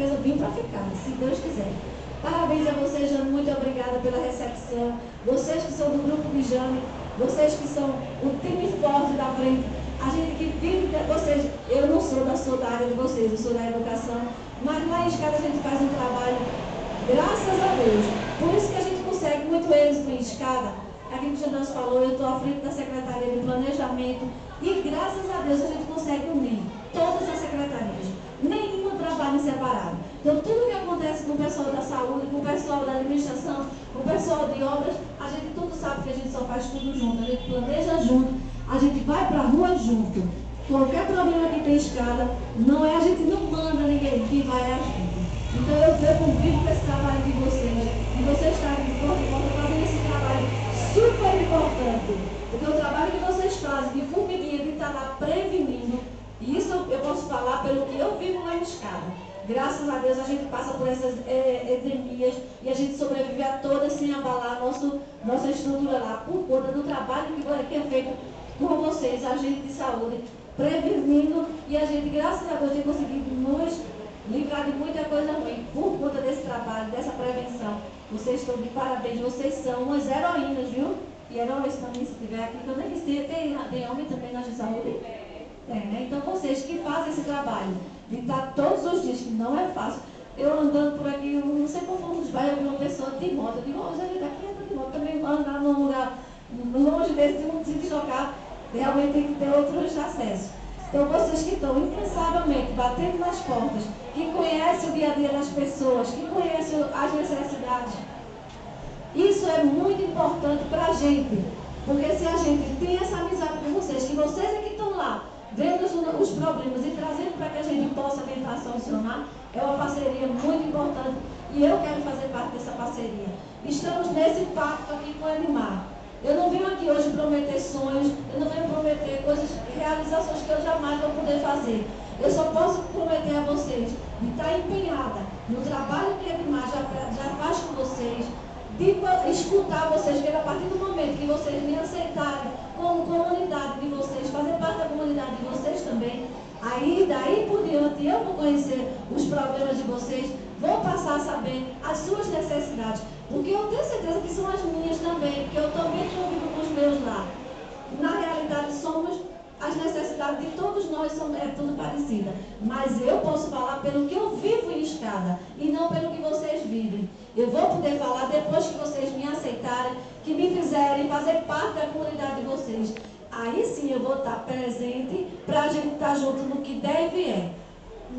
certeza vim para ficar, se Deus quiser. Parabéns a vocês, Jane, muito obrigada pela recepção. Vocês que são do grupo de Jane, vocês que são o time forte da frente, a gente que vive de vocês, eu não sou da área de vocês, eu sou da educação, mas lá em Escada a gente faz um trabalho, graças a Deus. Por isso que a gente consegue muito êxito em Escada. Aquilo que o Jandas falou, eu estou à frente da Secretaria de Planejamento e graças a Deus a gente consegue unir todas as secretarias. Nenhuma trabalha separado. Então, tudo que acontece com o pessoal da saúde, com o pessoal da administração, com o pessoal de obras, a gente tudo sabe que a gente só faz tudo junto. A gente planeja junto, a gente vai para a rua junto. Qualquer problema que tem Escada, não é a gente não manda ninguém, quem vai é a gente. Então, eu convido com esse trabalho de vocês, e vocês estarem de porta em porta fazendo esse trabalho super importante. Porque o trabalho que vocês fazem de formiguinha, de estar lá prevenindo, e isso eu posso falar pelo que eu vivo lá em Escada. Graças a Deus a gente passa por essas epidemias e a gente sobrevive a todas sem abalar nossa estrutura lá, por conta do trabalho que é feito com vocês, agentes de saúde, prevenindo, e a gente, graças a Deus, tem conseguido nos livrar de muita coisa ruim por conta desse trabalho, dessa prevenção. Vocês estão de parabéns, vocês são umas heroínas, viu? E heróis também, se tiver aqui, quando eles tem homem também na saúde. Né? Então, vocês que fazem esse trabalho, de estar todos os dias, que não é fácil. Eu andando por aqui, eu não sei como vai ouvir uma pessoa de moto. Eu digo, Roseli, daqui anda de moto, também vai andar num lugar longe desse, de não se deslocar, realmente tem que ter outros acessos. Então, vocês que estão incansavelmente batendo nas portas, que conhecem o dia a dia das pessoas, que conhecem as necessidades, isso é muito importante para a gente. Porque se a gente tem essa amizade com vocês, que vocês é que estão lá, vendo os problemas e trazendo para que a gente possa tentar solucionar, é uma parceria muito importante e eu quero fazer parte dessa parceria. Estamos nesse pacto aqui com o Edmar. Eu não venho aqui hoje prometer sonhos, eu não venho prometer coisas, realizações que eu jamais vou poder fazer. Eu só posso prometer a vocês de estar empenhada no trabalho que Edmar já faz com vocês, de escutar vocês, que a partir do momento que vocês me aceitarem como comunidade de vocês, fazer parte da comunidade de vocês também, aí daí por diante eu vou conhecer os problemas de vocês, vou passar a saber as suas necessidades, porque eu tenho certeza que são as minhas também, porque eu também convivo com os meus lá. Na realidade somos, as necessidades de todos nós é tudo parecida, mas eu posso falar pelo que eu vivo em Escada e não pelo que vocês vivem. Eu vou poder falar depois que vocês me aceitarem, que me fizerem fazer parte da comunidade de vocês. Aí sim eu vou estar presente para a gente estar junto no que deve e é,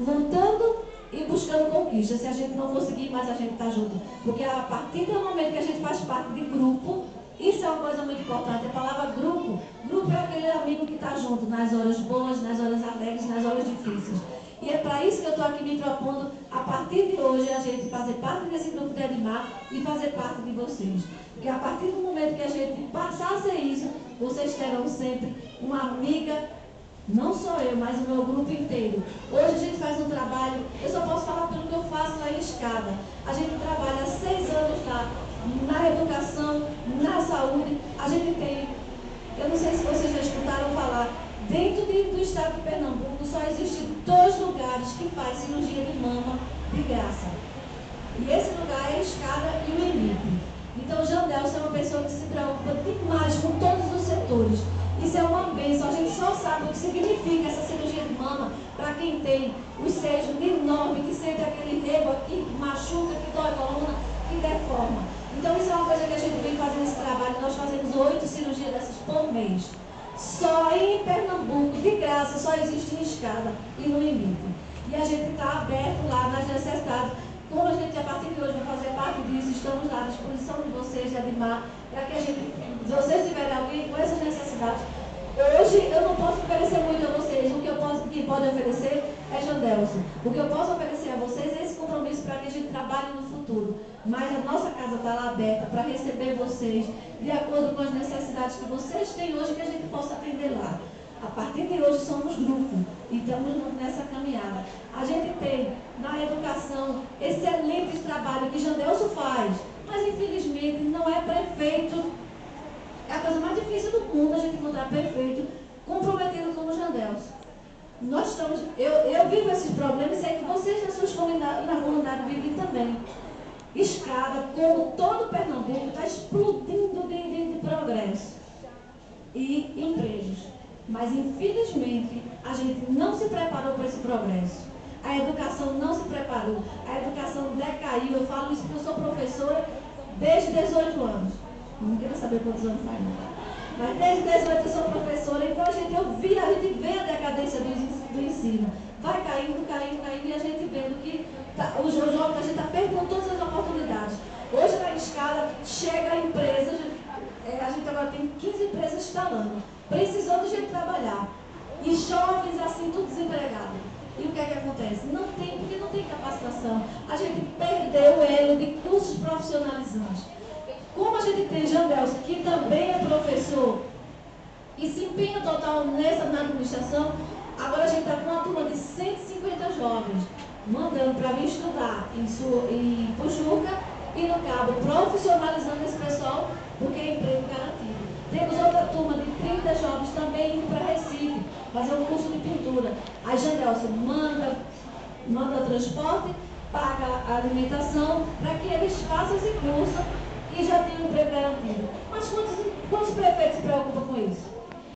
lutando e buscando conquista. Se a gente não conseguir, mas a gente está junto. Porque a partir do momento que a gente faz parte de grupo, isso é uma coisa muito importante. A palavra grupo, grupo é aquele amigo que está junto nas horas boas, nas horas alegres, nas horas difíceis. E é para isso que eu estou aqui me propondo, a partir de hoje, a gente fazer parte desse grupo de Edmar e fazer parte de vocês. Porque a partir do momento que a gente passar a ser isso, vocês terão sempre uma amiga, não só eu, mas o meu grupo inteiro. Hoje a gente faz um trabalho, eu só posso falar pelo que eu faço lá em Escada. A gente trabalha há 6 anos lá, na educação, na saúde. A gente tem, eu não sei se vocês já escutaram falar, dentro do estado de Pernambuco só existem 2 lugares que faz cirurgia de mama de graça. E esse lugar é a Escada e o Emílio. Então o Jandelson é uma pessoa que se preocupa demais com todos os setores. Isso é uma bênção. A gente só sabe o que significa essa cirurgia de mama para quem tem os seios enormes, que sente aquele rego aqui, que machuca, que dói a coluna, que deforma. Então isso é uma coisa que a gente vem fazendo esse trabalho. Nós fazemos 8 cirurgias dessas por mês. Só em Pernambuco, de graça, só existe em Escada e no Emílio. E a gente está aberto lá nas necessidades. Como a gente, a partir de hoje, vai fazer parte disso, estamos lá à disposição de vocês, de Edmar, para que a gente, se vocês tiverem alguém com essas necessidades. Hoje eu não posso oferecer muito a vocês, o que pode oferecer é Jandelson. O que eu posso oferecer a vocês é esse compromisso para que a gente trabalhe no futuro. Mas a nossa casa está lá aberta para receber vocês, de acordo com as necessidades que vocês têm hoje, que a gente possa atender lá. A partir de hoje somos grupo e estamos nessa caminhada. A gente tem na educação excelente trabalho que Jandelson faz, mas infelizmente não é prefeito. É a coisa mais difícil do mundo a gente encontrar prefeito comprometido como Jandelson. Nós estamos, eu vivo esses problemas e sei que vocês nas também. Escada, como todo Pernambuco, está explodindo de progresso e empregos. Mas, infelizmente, a gente não se preparou para esse progresso. A educação não se preparou. A educação decaiu. Eu falo isso porque eu sou professora desde 18 anos. Não quero saber quantos anos faz, não. Mas desde 18 eu sou professora, então a gente vê a decadência do ensino. Vai caindo, e a gente vendo que os jovens, a gente está perdendo todas as oportunidades. Hoje na escala, chega a empresa, a gente agora tem 15 empresas instalando, precisando de gente trabalhar. E jovens assim, tudo desempregado. E o que é que acontece? Não tem, porque não tem capacitação. A gente perdeu o elo de cursos profissionalizantes. Como a gente tem Jandelson, que também é professor, e se empenha total na administração, agora a gente está com uma turma de 150 jovens, mandando para vir estudar em Pujuca e no Cabo, profissionalizando esse pessoal, porque é emprego garantido. Temos outra turma de 30 jovens também indo para Recife, fazer um curso de pintura. A Jandelson manda transporte, paga a alimentação, para que eles façam esse curso e já tenham um emprego garantido. Mas quantos prefeitos se preocupam com isso?